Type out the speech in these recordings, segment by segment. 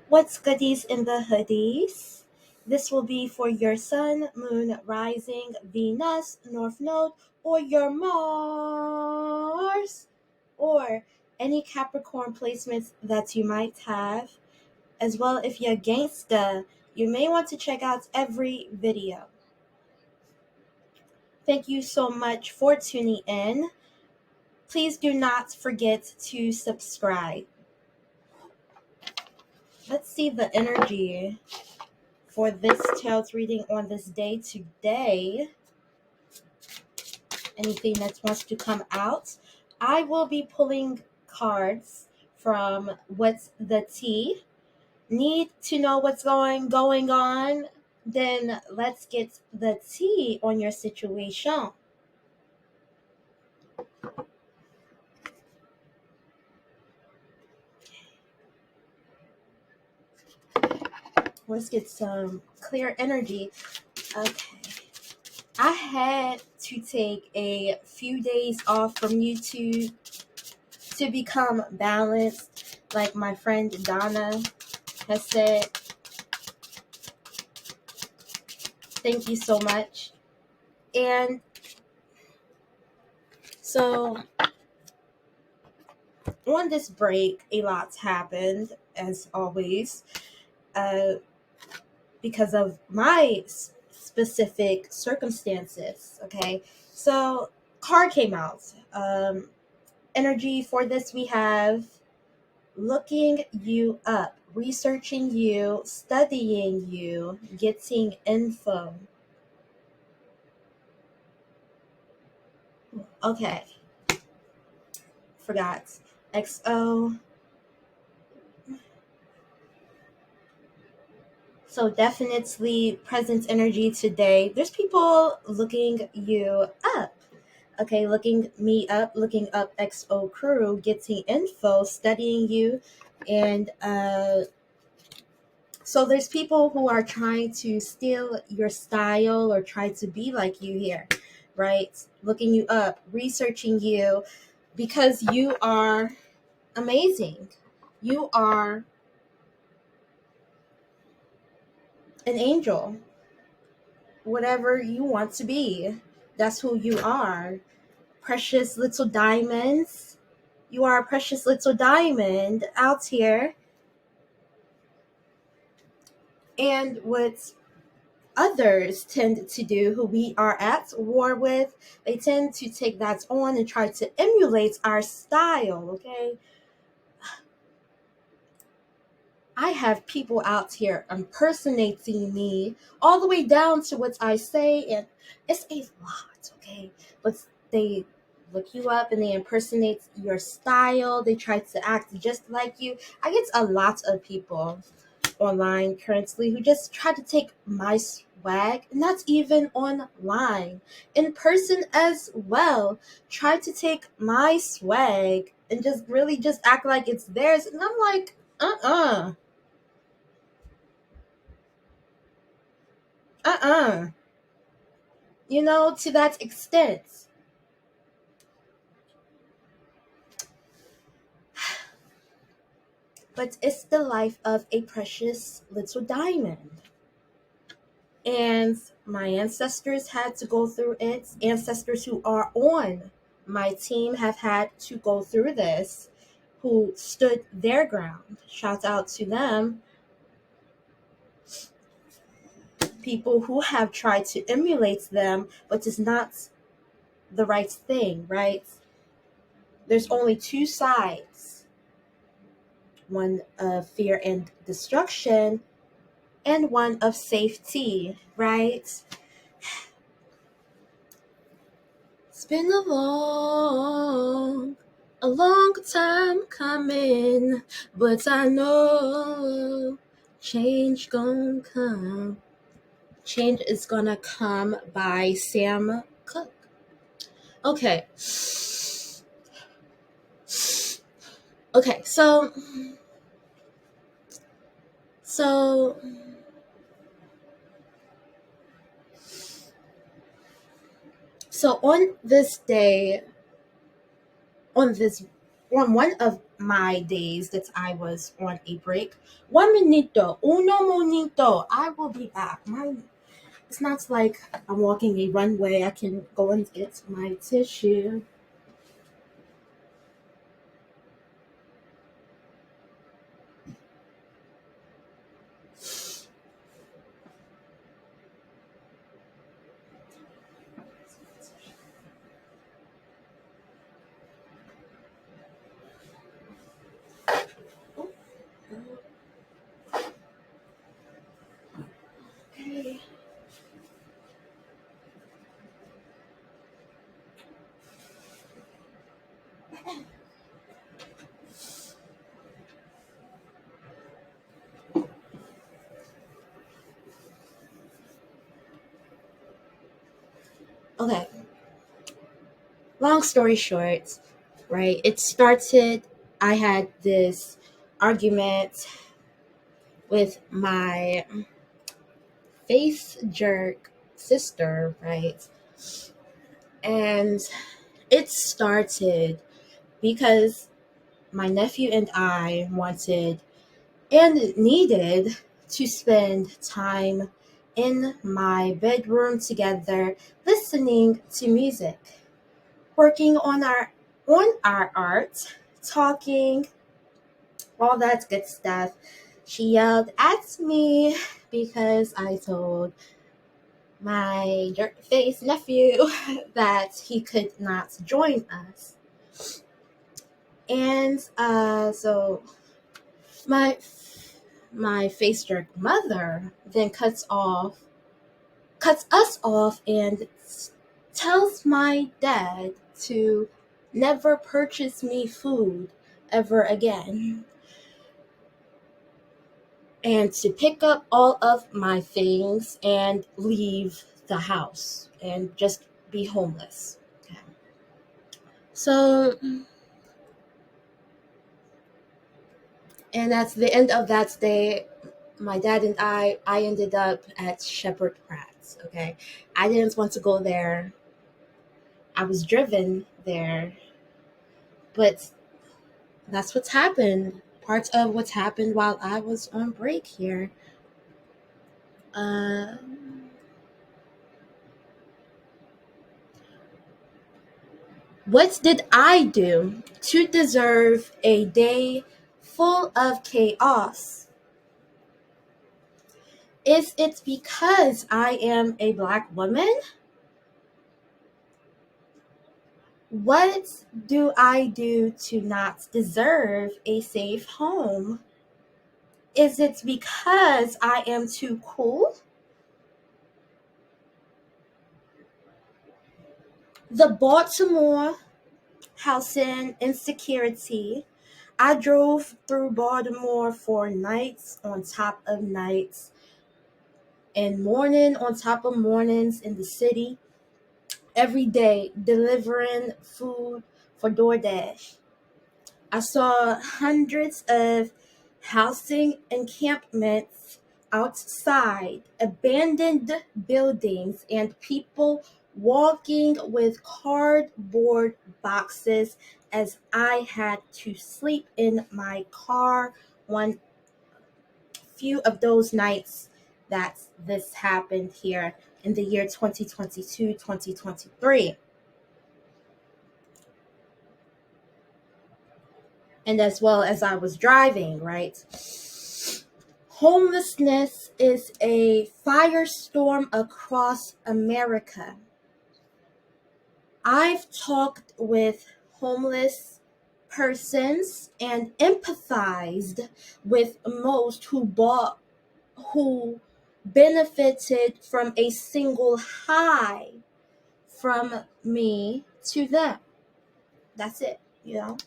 What's goodies in the hoodies? This will be for your sun, moon, rising, Venus, North Node, or your Mars, or any Capricorn placements that you might have. As well, if you're gangsta, you may want to check out every video. Thank you so much for tuning in. Please do not forget to subscribe. Let's see the energy for this tarot reading on this day today. Anything that wants to come out. I will be pulling cards from What's the Tea. Need to know what's going on? Then let's get the tea on your situation. Let's get some clear energy. Okay. I had to take a few days off from YouTube to become balanced, like my friend Donna has said. Thank you so much. And so on this break, a lot's happened, as always, because of my specific circumstances. Okay, so card came out. Energy for this, we have looking you up, researching you, studying you, getting info. Okay, forgot. XO. So definitely present energy today. There's people looking you up. Okay, looking me up, looking up XO crew, getting info, studying you, and so there's people who are trying to steal your style or try to be like you here, right? Looking you up, researching you, because you are amazing. You are an angel. Whatever you want to be, that's who you are. Precious little diamonds. You are a precious little diamond out here. And what others tend to do, who we are at war with, they tend to take that on and try to emulate our style, okay? I have people out here impersonating me all the way down to what I say, and it's a lot, okay? But they look you up and they impersonate your style. They try to act just like you. I get a lot of people online currently who just try to take my swag, not even online, in person as well. Try to take my swag and just really just act like it's theirs. And I'm like, uh-uh, to that extent. But it's the life of a precious little diamond. And my ancestors had to go through it. Ancestors who are on my team have had to go through this, who stood their ground. Shout out to them. People who have tried to emulate them, but it's not the right thing, right? There's only two sides, one of fear and destruction, and one of safety, right? It's been a long time coming, but I know change gonna come. Change is gonna come by Sam Cooke. Okay. Okay, so on this day, on this on one of my days that I was on a break. 1 minuto, uno momento. I will be back. It's not like I'm walking a runway. I can go and get my tissue. Okay. Okay. Long story short, right? It started. I had this argument with my face jerk sister, right? And it started because my nephew and I wanted and needed to spend time in my bedroom together listening to music, working on our art, talking, all that good stuff. She yelled at me because I told my jerk face nephew that he could not join us. And so my my face jerk mother then cuts us off and tells my dad to never purchase me food ever again and to pick up all of my things and leave the house and just be homeless. So, and at the end of that day, my dad and I ended up at Shepherd Pratt's. Okay, I didn't want to go there. I was driven there, but that's what's happened. Part of what's happened while I was on break here. Uh, what did I do to deserve a day full of chaos? Is it because I am a Black woman? What do I do to not deserve a safe home? Is it because I am too cool? The Baltimore housing insecurity. I drove through Baltimore for nights on top of nights and morning on top of mornings in the city every day delivering food for DoorDash. I saw hundreds of housing encampments outside, abandoned buildings, and people walking with cardboard boxes as I had to sleep in my car one few of those nights that this happened here in the year 2022, 2023. And as well as I was driving, right? Homelessness is a firestorm across America. I've talked with homeless persons and empathized with most who benefited from a single high from me to them. That's it, you know.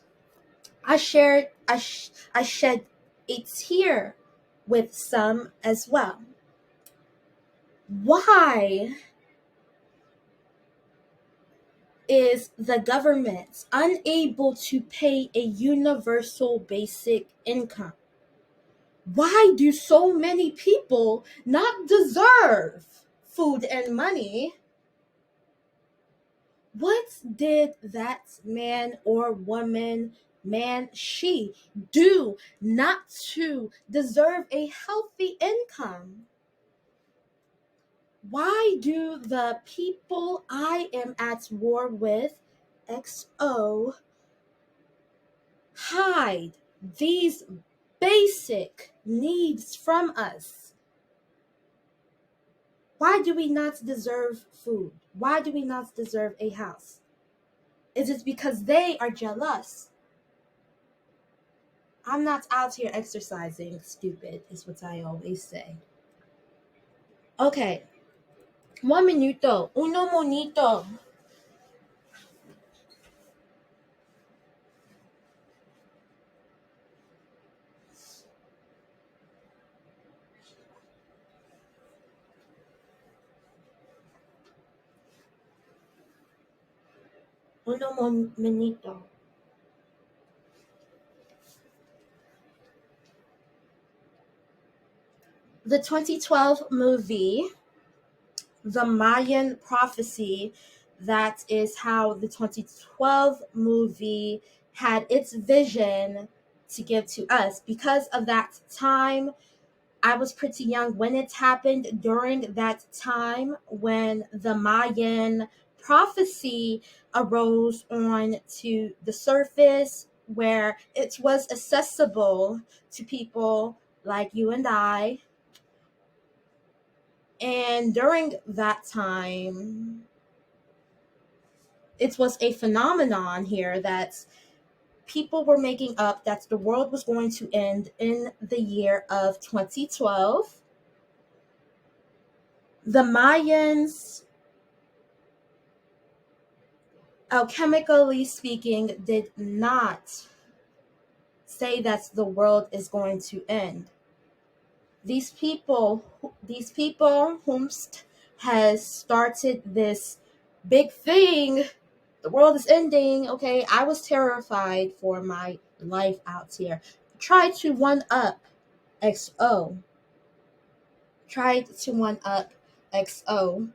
I shed a tear with some as well. Why is the government unable to pay a universal basic income? Why do so many people not deserve food and money? What did that man or woman man, she do not to deserve a healthy income? Why do the people I am at war with, XO, hide these basic needs from us? Why do we not deserve food? Why do we not deserve a house? Is it because they are jealous? I'm not out here exercising, stupid, is what I always say. Okay, 1 minuto, uno monito. Minito. The 2012 movie, The Mayan Prophecy, that is how the 2012 movie had its vision to give to us. Because of that time, I was pretty young when it happened, during that time when the Mayan prophecy arose on to the surface, where it was accessible to people like you and I. And during that time, it was a phenomenon here that people were making up that the world was going to end in the year of 2012. The Mayans, alchemically speaking, did not say that the world is going to end. These people whomst has started this big thing. The world is ending. Okay, I was terrified for my life out here. Tried to one up XO. Tried to one up XO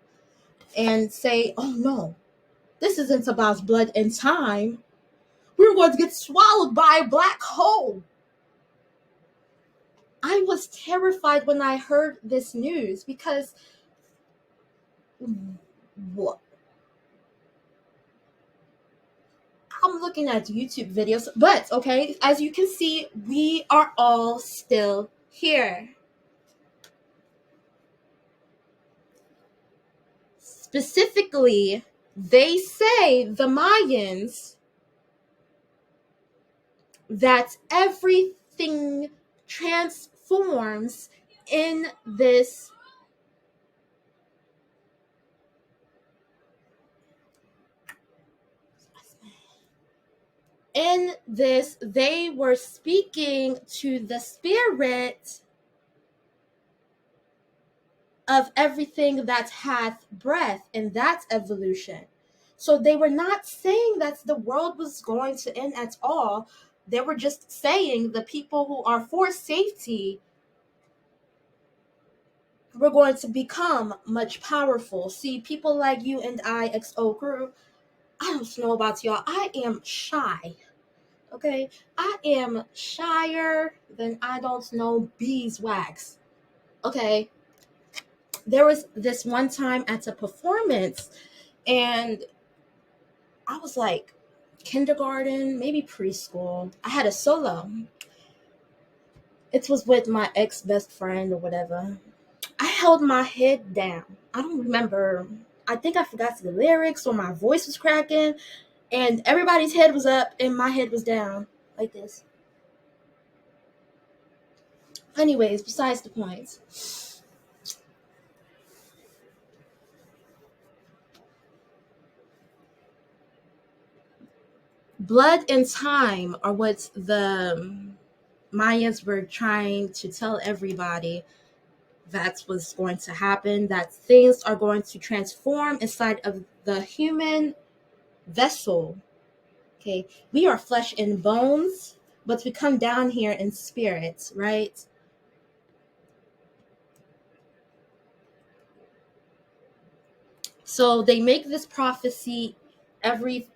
and say, oh no, this isn't about blood and time. We're going to get swallowed by a black hole. I was terrified when I heard this news because what? I'm looking at YouTube videos, but okay, as you can see, we are all still here. Specifically, they say, the Mayans, that everything transforms in this they were speaking to the spirit of everything that hath breath, and that's evolution. So they were not saying that the world was going to end at all. They were just saying the people who are for safety were going to become much powerful. See, people like you and I, XO crew, I don't know about y'all. I am shy. Okay? I am shyer than I don't know beeswax. Okay? There was this one time at a performance, and I was like kindergarten, maybe preschool. I had a solo. It was with my ex best friend or whatever. I held my head down. I don't remember. I think I forgot the lyrics or my voice was cracking, and everybody's head was up and my head was down like this. Anyways, besides the point. Blood and time are what the Mayans were trying to tell everybody. That's what's going to happen, that things are going to transform inside of the human vessel. Okay, we are flesh and bones, but we come down here in spirit, right? So they make this prophecy every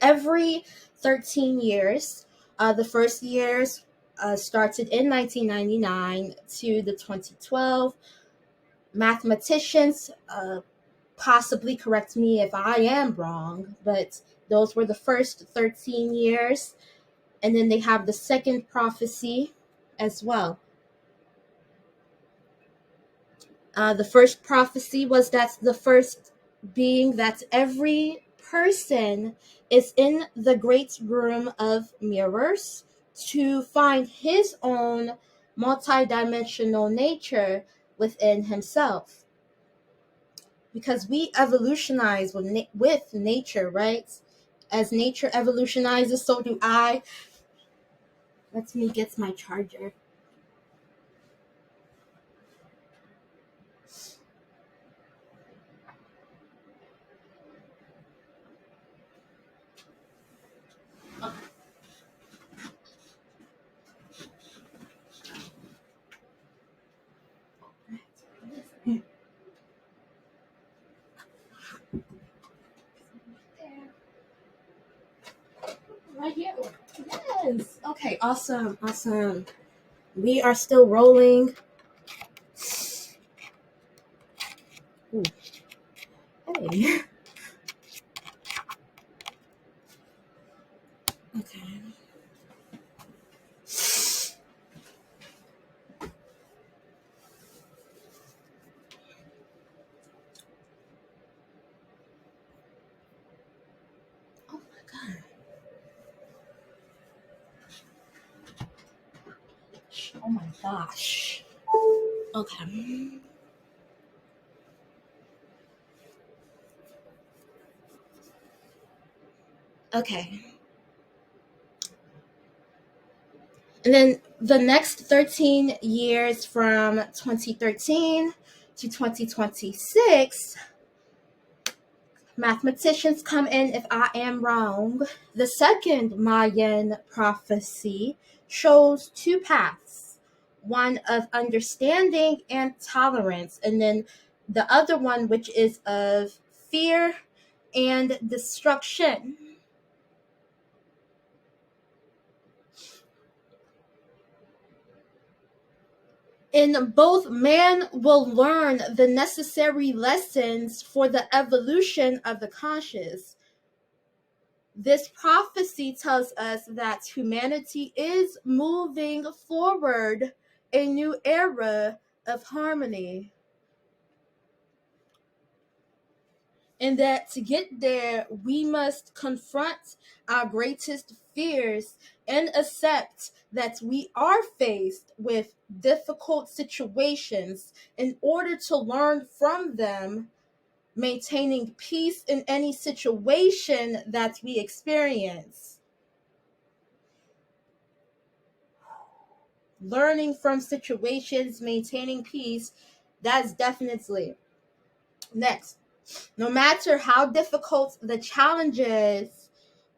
every 13 years. The first years started in 1999 to the 2012. Mathematicians possibly correct me if I am wrong, but those were the first 13 years. And then they have the second prophecy as well. The first prophecy was that the first being that every person is in the great room of mirrors to find his own multidimensional nature within himself. Because we evolutionize with nature, right? As nature evolutionizes, so do I. Let me get my charger. Right here. Yes. Okay, awesome, awesome. We are still rolling. Ooh. Hey. Okay. Oh my god. Oh my gosh. Okay. Okay. And then the next 13 years from 2013 to 2026, mathematicians come in if I am wrong. The second Mayan prophecy shows two paths, one of understanding and tolerance, and then the other one, which is of fear and destruction. In both, man will learn the necessary lessons for the evolution of the conscious. This prophecy tells us that humanity is moving forward a new era of harmony. And that to get there, we must confront our greatest fears and accept that we are faced with difficult situations in order to learn from them, maintaining peace in any situation that we experience. Learning from situations, maintaining peace, that's definitely next. No matter how difficult the challenges,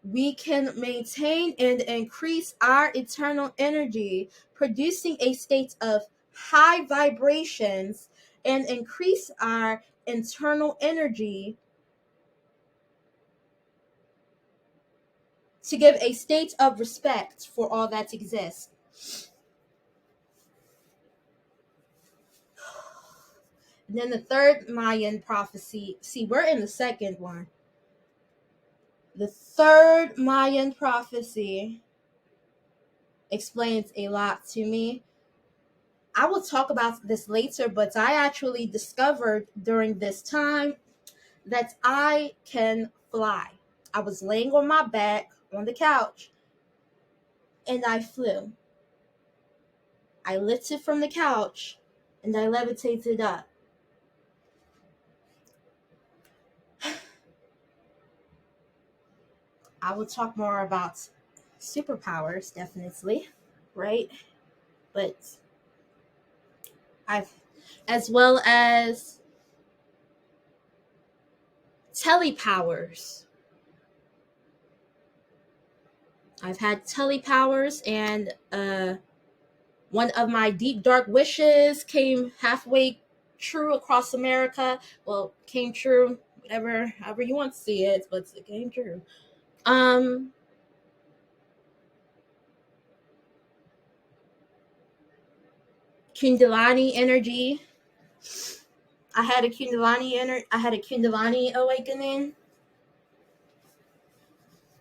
we can maintain and increase our eternal energy, producing a state of high vibrations and increase our internal energy to give a state of respect for all that exists. And then the third Mayan prophecy, see, we're in the second one. The third Mayan prophecy explains a lot to me. I will talk about this later, but I actually discovered during this time that I can fly. I was laying on my back on the couch and I flew. I lifted from the couch and I levitated up. I will talk more about superpowers, definitely, right? But I've, as well as telepowers. I've had telepowers, and one of my deep dark wishes came halfway true across America. Well, came true, whatever, however you want to see it, but it came true. Um, Kundalini energy. I had a Kundalini awakening.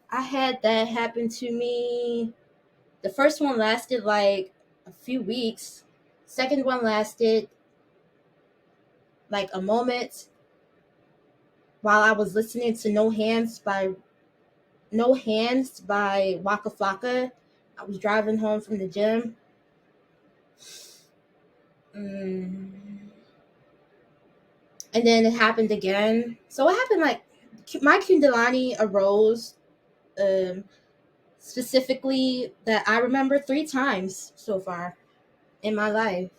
I had that happen to me. The first one lasted like a few weeks. Second one lasted like a moment while I was listening to No Hands by Waka Flocka. I was driving home from the gym. And then it happened again. So what happened, like, my Kundalini arose specifically that I remember 3 times so far in my life.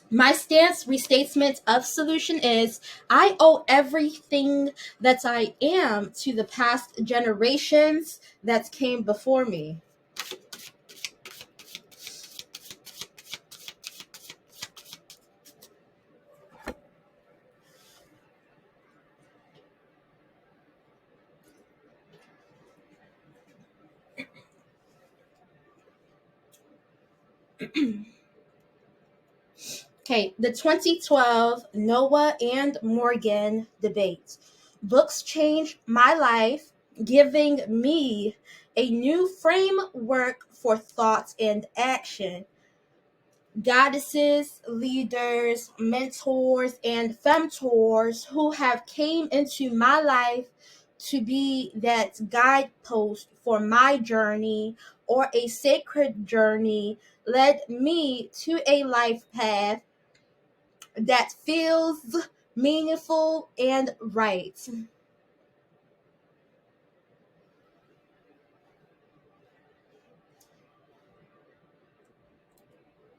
My stance restatement of solution is I owe everything that I am to the past generations that came before me. Okay, the 2012 Noah and Morgan debate. Books changed my life, giving me a new framework for thought and action. Goddesses, leaders, mentors, and femtors who have came into my life to be that guidepost for my journey or a sacred journey led me to a life path that feels meaningful and right.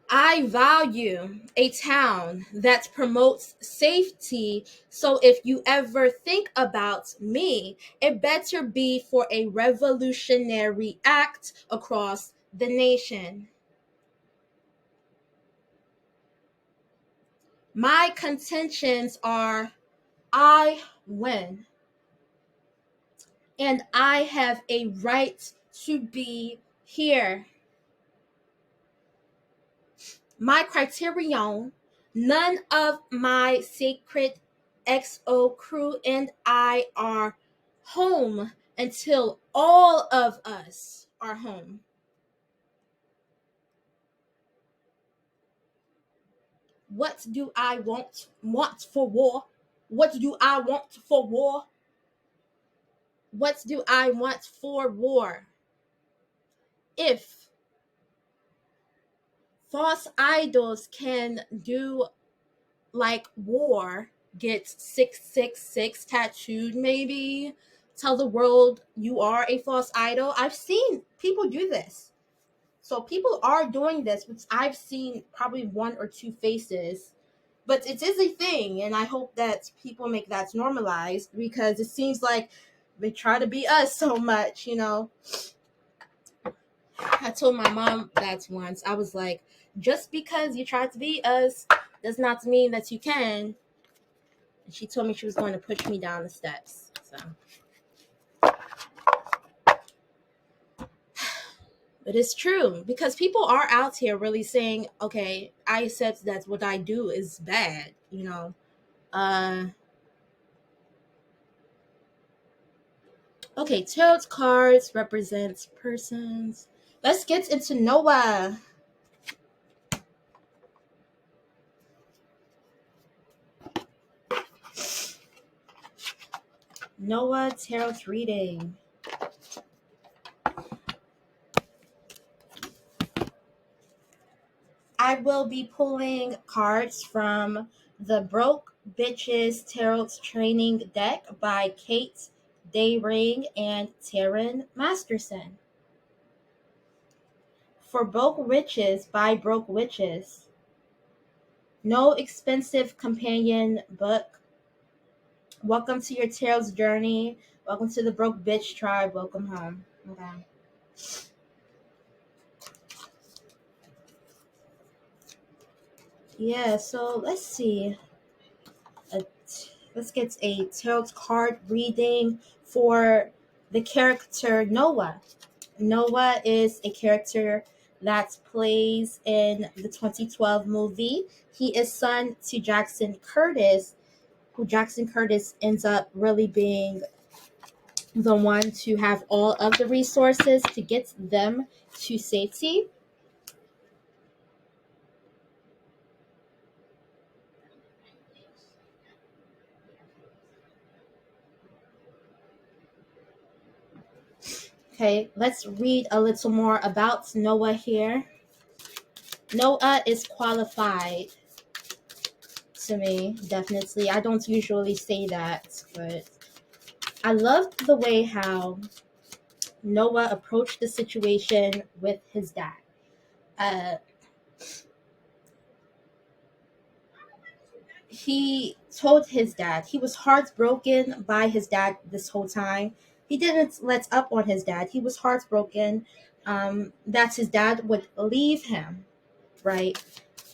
I value a town that promotes safety, so if you ever think about me, it better be for a revolutionary act across the nation. My contentions are I win, and I have a right to be here. My criterion, none of my sacred XO crew and I are home until all of us are home. What do I want for war? What do I want for war? What do I want for war? If false idols can do like war, get 666 tattooed, maybe tell the world you are a false idol. I've seen people do this. So people are doing this, which I've seen probably 1 or 2 faces. But it is a thing, and I hope that people make that normalized, because it seems like they try to be us so much, you know. I told my mom that once. I was like, just because you try to be us does not mean that you can. And she told me she was going to push me down the steps. So, but it's true, because people are out here really saying, okay, I accept that what I do is bad, you know. Okay, tarot cards represents persons. Let's get into Noah. Noah tarot reading. I will be pulling cards from the Broke Bitches Tarot Training Deck by Kate Dayring and Taryn Masterson. For Broke Witches by Broke Witches. No expensive companion book. Welcome to your tarot's journey. Welcome to the Broke Bitch tribe. Welcome home. Okay. Yeah, so let's see. Let's get a tarot card reading for the character Noah. Noah is a character that plays in the 2012 movie. He is son to Jackson Curtis, who Jackson Curtis ends up really being the one to have all of the resources to get them to safety. Okay, let's read a little more about Noah here. Noah is qualified to me, definitely. I don't usually say that, but I love the way how Noah approached the situation with his dad. Uh, he told his dad he was heartbroken by his dad this whole time. He didn't let up on his dad. He was heartbroken that his dad would leave him, right?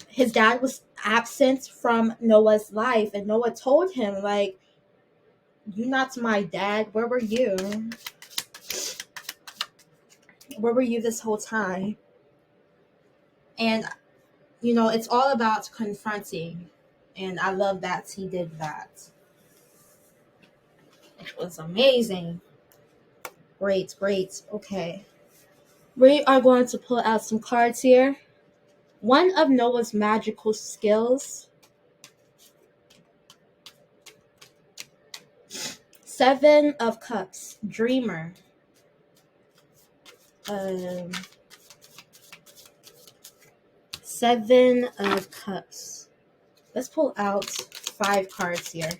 His dad was absent from Noah's life, and Noah told him, like, "You're not my dad. Where were you? Where were you this whole time?" And, it's all about confronting. And I love that he did that. It was amazing. Great, great. Okay. We are going to pull out some cards here. One of Noah's magical skills. Seven of Cups, Dreamer. Um, Seven of Cups. Let's pull out 5 cards here.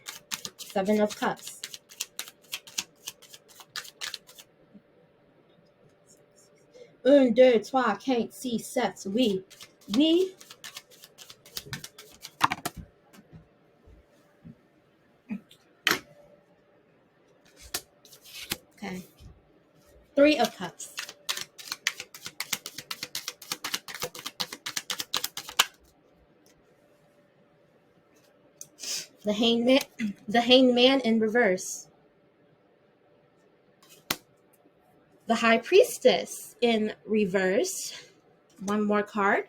Seven of Cups. Un, deux, trois, quatre, six, sept, oui. Oui. Okay. 3 of Cups. The Hangman, the Hangman in reverse. The High Priestess in reverse. One more card.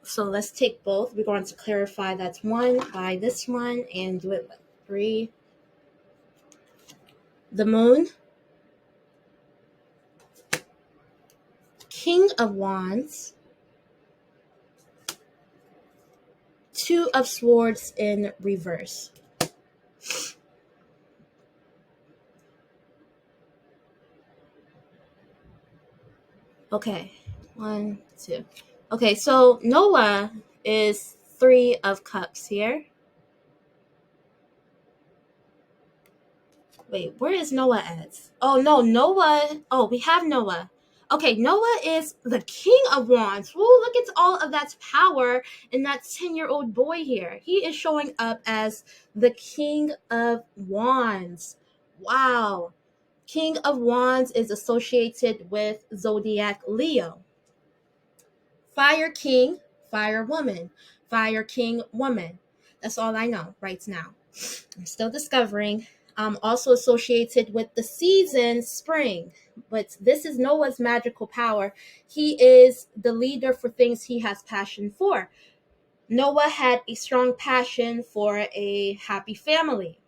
So let's take both. We're going to clarify that's one by this one and do it like 3. The Moon. King of Wands. 2 of Swords in reverse. Okay, 1, 2. Okay, so Noah is 3 of Cups here. Wait, where is Noah at? Oh, no, Noah. Oh, we have Noah. Okay, Noah is the King of Wands. Whoa, look at all of that power in that 10-year-old boy here. He is showing up as the King of Wands. Wow. King of Wands is associated with Zodiac Leo. Fire King, Fire Woman. Fire King, Woman. That's all I know right now. I'm still discovering. Also associated with the season, spring. But this is Noah's magical power. He is the leader for things he has passion for. Noah had a strong passion for a happy family,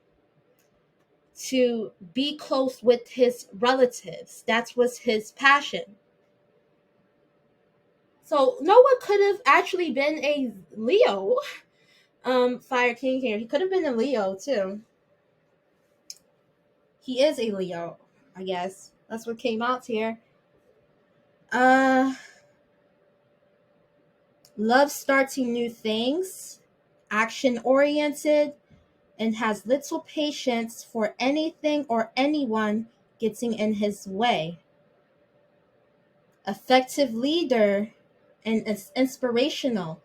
to be close with his relatives. That was his passion. So Noah could have actually been a Leo. Fire King here. He could have been a Leo too. He is a Leo, I guess. That's what came out here. Love starting new things, action oriented, and has little patience for anything or anyone getting in his way. Effective leader and is inspirational.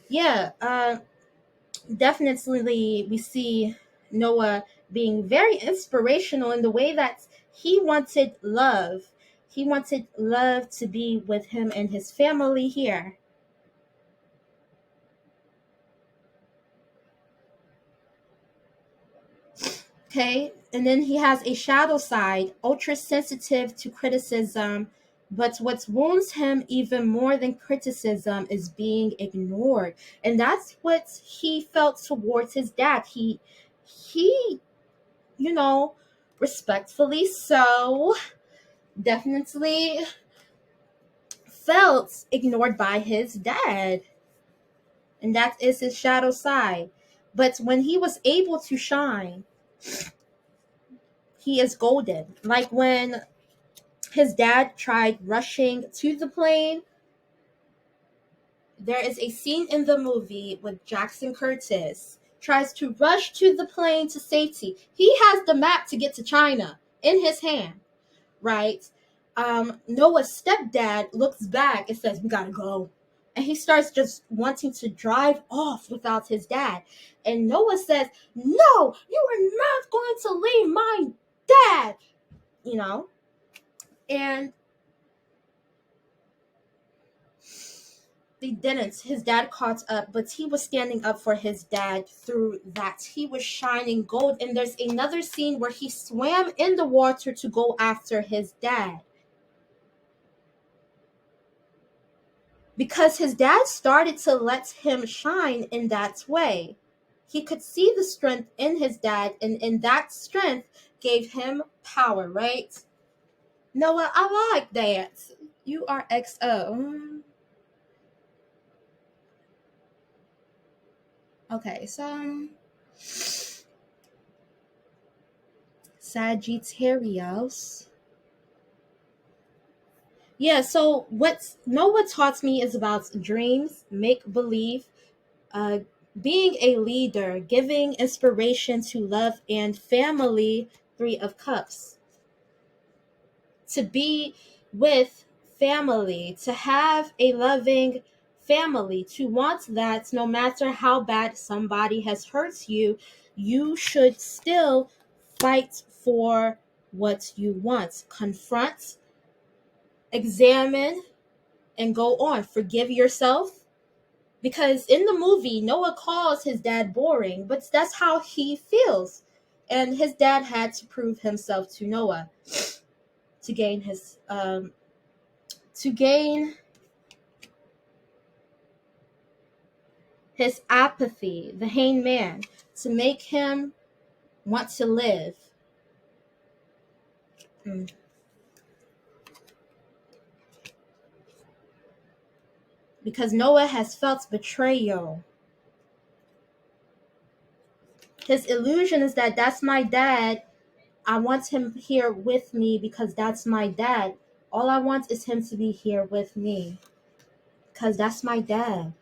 Yeah, definitely we see Noah being very inspirational in the way that he wanted love. He wanted love to be with him and his family here. Okay, and then he has a shadow side, ultra sensitive to criticism. But what wounds him even more than criticism is being ignored. And that's what he felt towards his dad. He, you know, respectfully so, definitely felt ignored by his dad. And that is his shadow side. But when he was able to shine, he is golden. Like when his dad tried rushing to the plane. There is a scene in the movie with Jackson Curtis tries to rush to the plane to safety. He has the map to get to China in his hand, right? Noah's stepdad looks back and says, "We gotta go." And he starts just wanting to drive off without his dad. And Noah says, "No, you are not going to leave my dad," you know? And they didn't. His dad caught up, but he was standing up for his dad through that. He was shining gold. And there's another scene where he swam in the water to go after his dad. Because his dad started to let him shine in that way. He could see the strength in his dad, and in that strength gave him power, right? Noah, I like that. You are XO. Okay, so Sagittarius. Yeah, so what Noah taught me is about dreams, make believe, uh, being a leader, giving inspiration to love and family, Three of Cups. To be with family, to have a loving family, to want that no matter how bad somebody has hurt you, you should still fight for what you want. Confront, examine, and go on. Forgive yourself. Because in the movie, Noah calls his dad boring, but that's how he feels. And his dad had to prove himself to Noah to gain his apathy, the hanged man, to make him want to live. Because Noah has felt betrayal. His illusion is that that's my dad. I want him here with me because that's my dad. All I want is him to be here with me because that's my dad.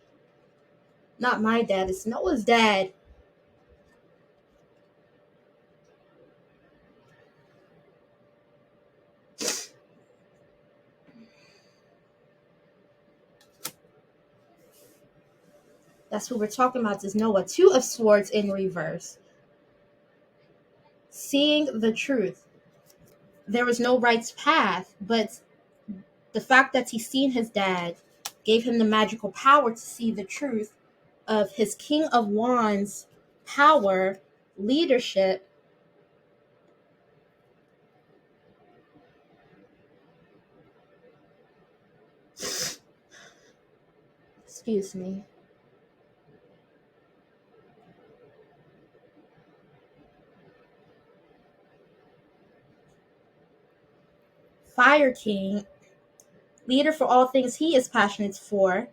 Not my dad, it's Noah's dad. That's who we're talking about, is Noah. Two of Swords in reverse. Seeing the truth. There was no right path, but the fact that he's seen his dad gave him the magical power to see the truth of his King of Wands power, leadership. Excuse me. Fire King, leader for all things he is passionate for,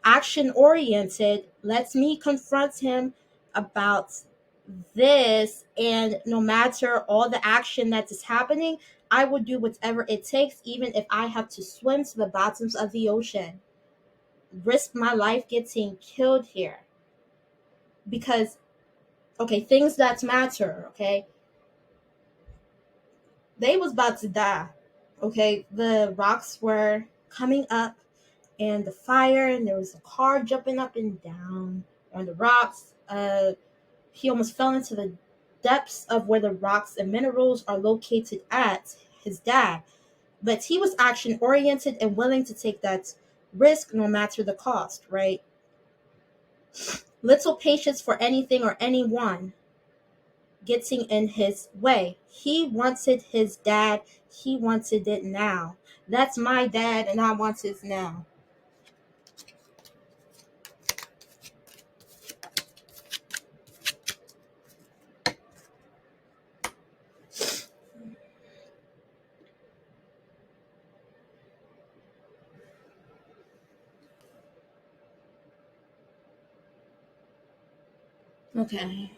action oriented, lets me confront him about this, and no matter all the action that is happening, I will do whatever it takes, even if I have to swim to the bottoms of the ocean, risk my life getting killed here. Because, okay, things that matter, okay, they was about to die. Okay, the rocks were coming up and the fire, and there was a car jumping up and down on the rocks. He almost fell into the depths of where the rocks and minerals are located at, his dad. But he was action oriented and willing to take that risk no matter the cost, right? Little patience for anything or anyone. getting in his way. He wanted his dad. He wanted it now. That's my dad, and I want it now. Okay.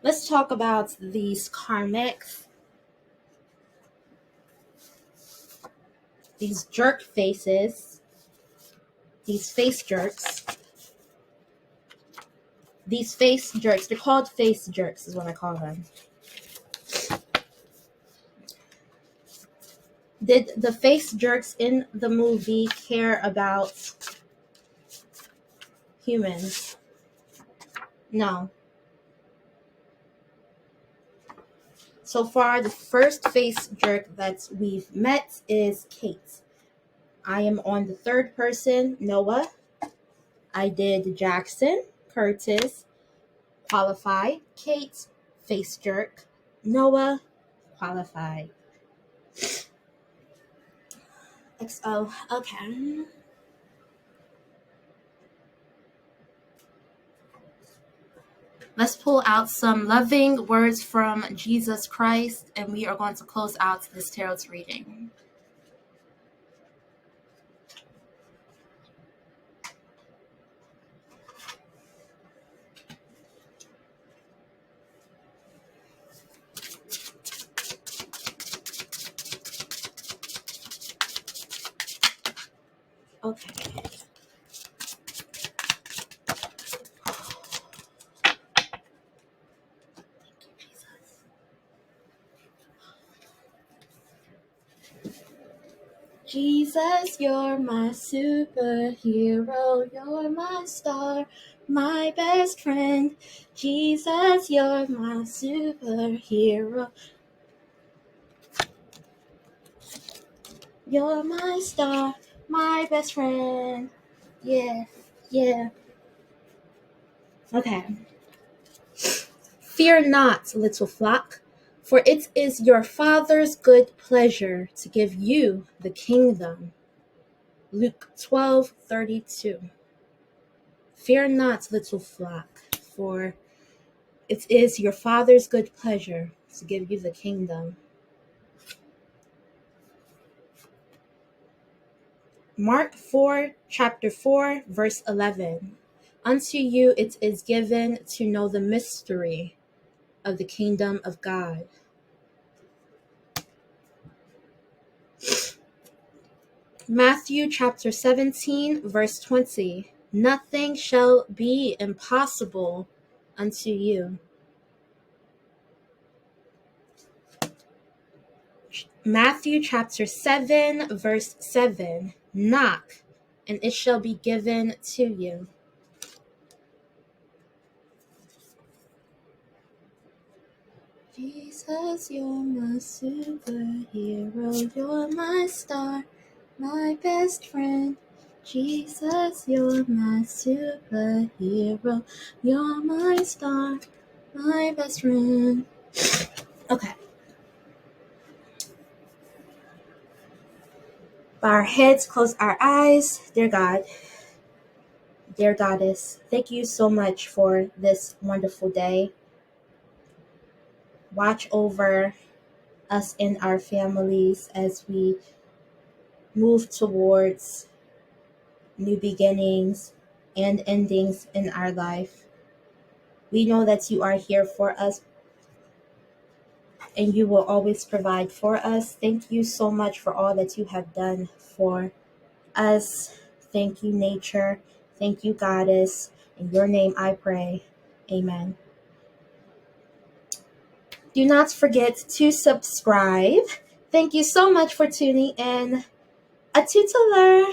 Let's talk about these karmics, these jerk faces, these face jerks. These face jerks, they're called face jerks, is what I call them. Did the face jerks in the movie care about humans? No. So far, the first face jerk that we've met is Kate. I am on the third person, Noah. I did Jackson, Curtis, qualified. Kate, face jerk. Noah, qualified. XO, okay. Let's pull out some loving words from Jesus Christ, and we are going to close out this tarot's reading. Okay. Jesus, you're my superhero, you're my star, my best friend. Jesus, you're my superhero. You're my star, my best friend. Yeah, yeah. Okay. Fear not, little flock, for it is your Father's good pleasure to give you the kingdom. Luke 12:32. Fear not, little flock, for it is your Father's good pleasure to give you the kingdom. Mark 4, chapter 4, verse 11. Unto you it is given to know the mystery of the kingdom of God. Matthew chapter 17, verse 20. Nothing shall be impossible unto you. Matthew chapter 7, verse 7. Knock, and it shall be given to you. Jesus, you're my superhero, you're my star, my best friend. Jesus, you're my superhero, you're my star, my best friend. Okay. Bow our heads, close our eyes. Dear God, dear Goddess, thank you so much for this wonderful day. Watch over us and our families as we move towards new beginnings and endings in our life. We know that you are here for us and you will always provide for us. Thank you so much for all that you have done for us. Thank you, nature. Thank you, Goddess. In your name I pray. Amen. Do not forget to subscribe. Thank you so much for tuning in. A tuteler.